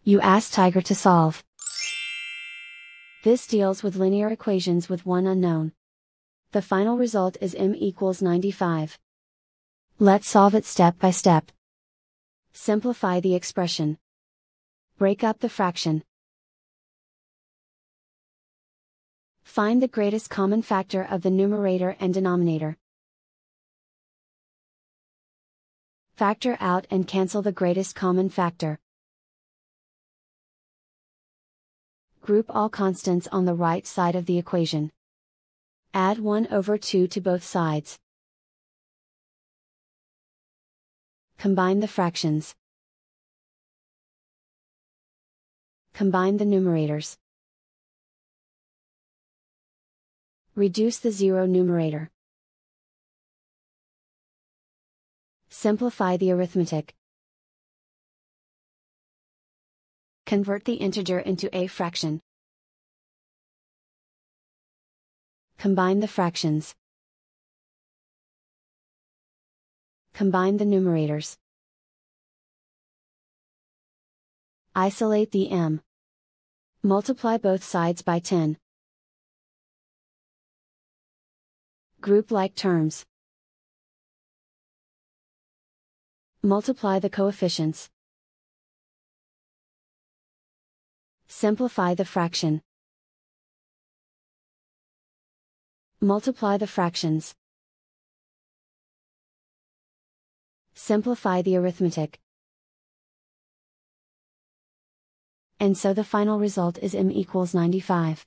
You ask Tiger to solve. This deals with linear equations with one unknown. The final result is m equals 95. Let's solve it step by step. Simplify the expression. Break up the fraction. Find the greatest common factor of the numerator and denominator. Factor out and cancel the greatest common factor. Group all constants on the right side of the equation. Add 1/2 to both sides. Combine the fractions. Combine the numerators. Reduce the zero numerator. Simplify the arithmetic. Convert the integer into a fraction. Combine the fractions. Combine the numerators. Isolate the m. Multiply both sides by 10. Group like terms. Multiply the coefficients. Simplify the fraction. Multiply the fractions. Simplify the arithmetic. And so the final result is m equals 95.